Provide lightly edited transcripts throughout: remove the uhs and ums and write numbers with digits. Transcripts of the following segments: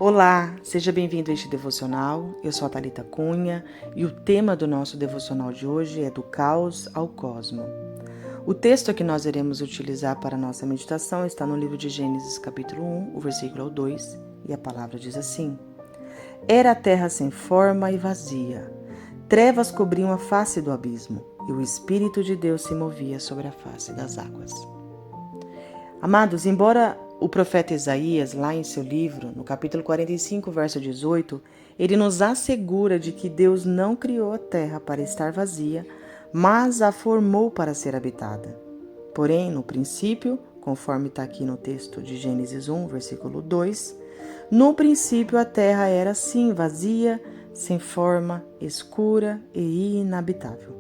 Olá, seja bem-vindo a este devocional. Eu sou a Thalita Cunha e o tema do nosso devocional de hoje é do caos ao cosmo. O texto que nós iremos utilizar para a nossa meditação está no livro de Gênesis, capítulo 1, o versículo 2, e a palavra diz assim: Era a terra sem forma e vazia. Trevas cobriam a face do abismo, e o Espírito de Deus se movia sobre a face das águas. Amados, embora o profeta Isaías, lá em seu livro, no capítulo 45, verso 18, ele nos assegura de que Deus não criou a terra para estar vazia, mas a formou para ser habitada. Porém, no princípio, conforme está aqui no texto de Gênesis 1, versículo 2, no princípio a terra era assim, vazia, sem forma, escura e inabitável.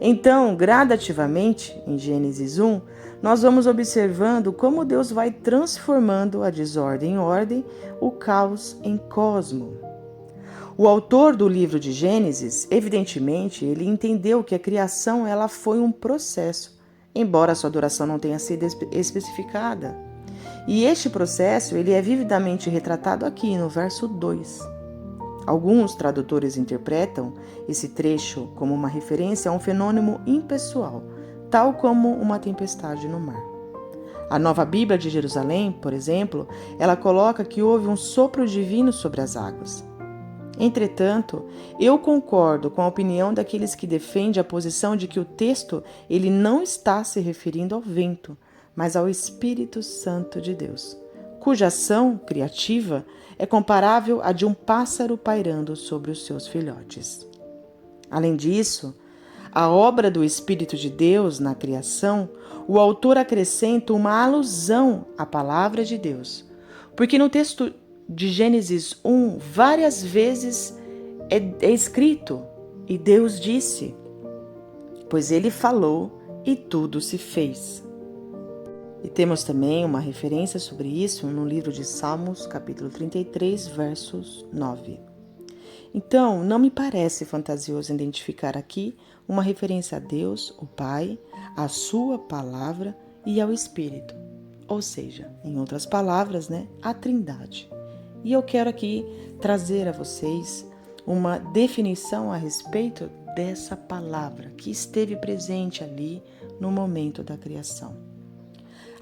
Então, gradativamente, em Gênesis 1, nós vamos observando como Deus vai transformando a desordem em ordem, o caos em cosmo. O autor do livro de Gênesis, evidentemente, ele entendeu que a criação ela foi um processo, embora a sua duração não tenha sido especificada. E este processo ele é vividamente retratado aqui no verso 2. Alguns tradutores interpretam esse trecho como uma referência a um fenômeno impessoal, tal como uma tempestade no mar. A Nova Bíblia de Jerusalém, por exemplo, ela coloca que houve um sopro divino sobre as águas. Entretanto, eu concordo com a opinião daqueles que defendem a posição de que o texto ele não está se referindo ao vento, mas ao Espírito Santo de Deus, cuja ação criativa é comparável à de um pássaro pairando sobre os seus filhotes. Além disso, a obra do Espírito de Deus na criação, o autor acrescenta uma alusão à palavra de Deus, porque no texto de Gênesis 1, várias vezes é escrito, e Deus disse, pois ele falou e tudo se fez. E temos também uma referência sobre isso no livro de Salmos, capítulo 33, versos 9. Então, não me parece fantasioso identificar aqui uma referência a Deus, o Pai, a sua palavra e ao Espírito. Ou seja, em outras palavras, a Trindade. E eu quero aqui trazer a vocês uma definição a respeito dessa palavra que esteve presente ali no momento da criação.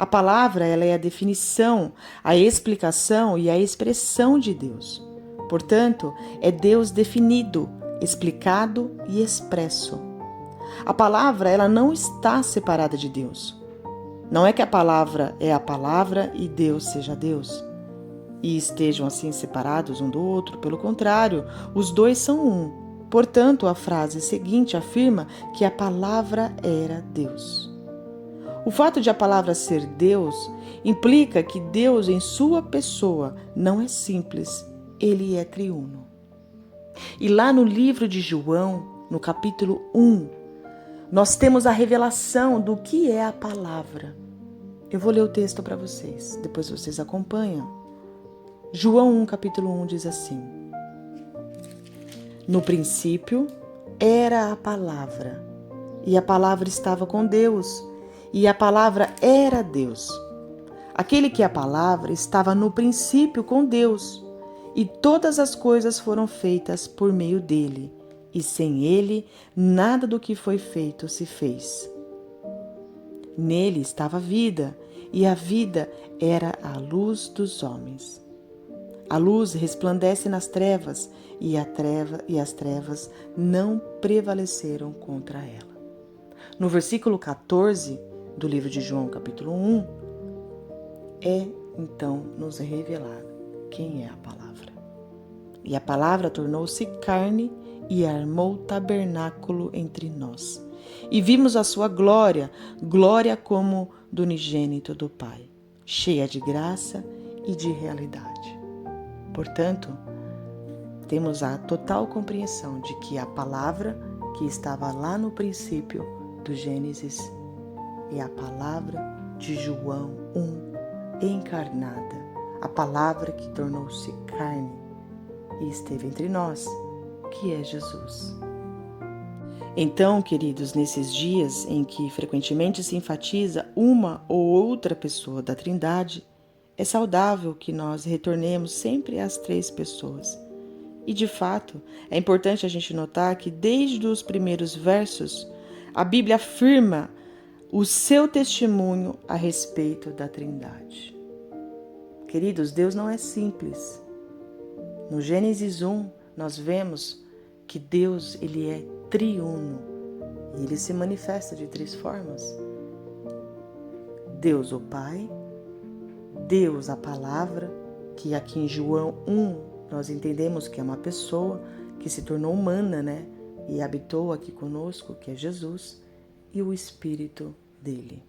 A palavra ela é a definição, a explicação e a expressão de Deus. Portanto, é Deus definido, explicado e expresso. A palavra ela não está separada de Deus. Não é que a palavra é a palavra e Deus seja Deus, e estejam assim separados um do outro. Pelo contrário, os dois são um. Portanto, a frase seguinte afirma que a palavra era Deus. O fato de a palavra ser Deus implica que Deus em sua pessoa não é simples, ele é triuno. E lá no livro de João, no capítulo 1, nós temos a revelação do que é a palavra. Eu vou ler o texto para vocês, depois vocês acompanham. João 1, capítulo 1 diz assim: No princípio era a palavra, e a palavra estava com Deus, e a palavra era Deus. Aquele que é a palavra estava no princípio com Deus, e todas as coisas foram feitas por meio dele, e sem ele nada do que foi feito se fez. Nele estava a vida, e a vida era a luz dos homens. A luz resplandece nas trevas, e as trevas não prevaleceram contra ela. No versículo 14 do livro de João, capítulo 1, então nos revelado quem é a palavra. E a palavra tornou-se carne e armou tabernáculo entre nós. E vimos a sua glória, glória como do unigênito do Pai, cheia de graça e de realidade. Portanto, temos a total compreensão de que a palavra que estava lá no princípio do Gênesis é a palavra de João 1, encarnada, a palavra que tornou-se carne e esteve entre nós, que é Jesus. Então, queridos, nesses dias em que frequentemente se enfatiza uma ou outra pessoa da Trindade, É saudável que nós retornemos sempre às 3 pessoas. E de fato, é importante a gente notar que desde os primeiros versos, a Bíblia afirma o seu testemunho a respeito da Trindade. Queridos, Deus não é simples. No Gênesis 1, nós vemos que Deus ele é triuno e ele se manifesta de 3 formas. Deus o Pai, Deus a Palavra, que aqui em João 1 nós entendemos que é uma pessoa que se tornou humana, né? E habitou aqui conosco, que é Jesus, e o Espírito dele.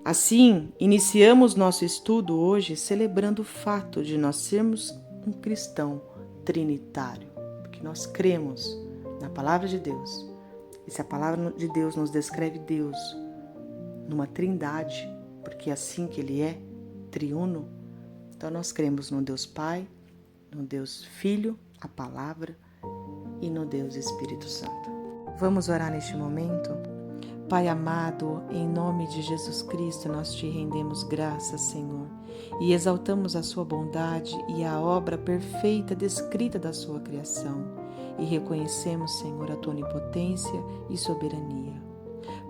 Assim, iniciamos nosso estudo hoje celebrando o fato de nós sermos um cristão trinitário, porque nós cremos na Palavra de Deus. E se a Palavra de Deus nos descreve Deus numa trindade, porque é assim que Ele é, triuno, então nós cremos no Deus Pai, no Deus Filho, a Palavra, e no Deus Espírito Santo. Vamos orar neste momento? Pai amado, em nome de Jesus Cristo, nós te rendemos graças, Senhor, e exaltamos a sua bondade e a obra perfeita descrita da sua criação, e reconhecemos, Senhor, a tua onipotência e soberania.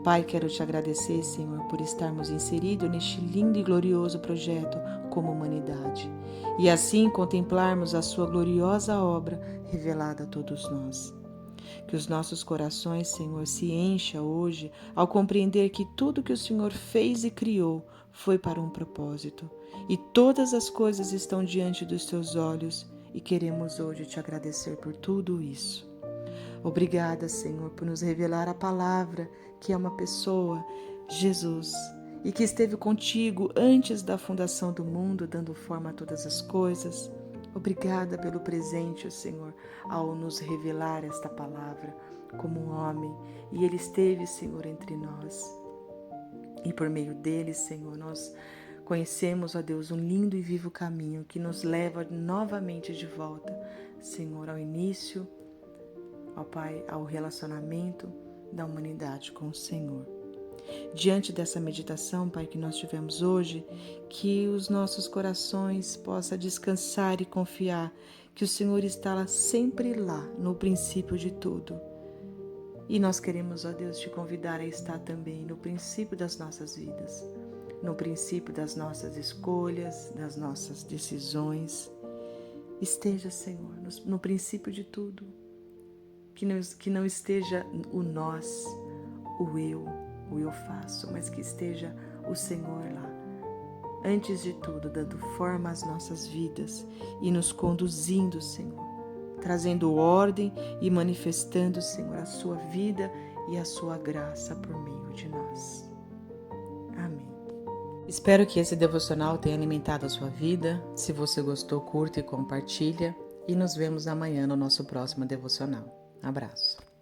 Pai, quero te agradecer, Senhor, por estarmos inseridos neste lindo e glorioso projeto como humanidade, e assim contemplarmos a sua gloriosa obra revelada a todos nós. Que os nossos corações, Senhor, se encha hoje ao compreender que tudo que o Senhor fez e criou foi para um propósito, e todas as coisas estão diante dos teus olhos, e queremos hoje te agradecer por tudo isso. Obrigada, Senhor, por nos revelar a palavra, que é uma pessoa, Jesus, e que esteve contigo antes da fundação do mundo, dando forma a todas as coisas. Obrigada pelo presente, Senhor, ao nos revelar esta palavra como um homem, e Ele esteve, Senhor, entre nós. E por meio dele, Senhor, nós conhecemos, ó Deus, um lindo e vivo caminho que nos leva novamente de volta, Senhor, ao início, ó Pai, ao relacionamento da humanidade com o Senhor. Diante dessa meditação, Pai, que nós tivemos hoje, que os nossos corações possam descansar e confiar que o Senhor está sempre lá, no princípio de tudo. E nós queremos, ó Deus, te convidar a estar também no princípio das nossas vidas, no princípio das nossas escolhas, das nossas decisões. Esteja, Senhor, no princípio de tudo. Que não esteja o nós, o eu faço, mas que esteja o Senhor lá. Antes de tudo, dando forma às nossas vidas e nos conduzindo, Senhor, trazendo ordem e manifestando, Senhor, a sua vida e a sua graça por meio de nós. Amém. Espero que esse devocional tenha alimentado a sua vida. Se você gostou, curta e compartilha. E nos vemos amanhã no nosso próximo devocional. Abraço.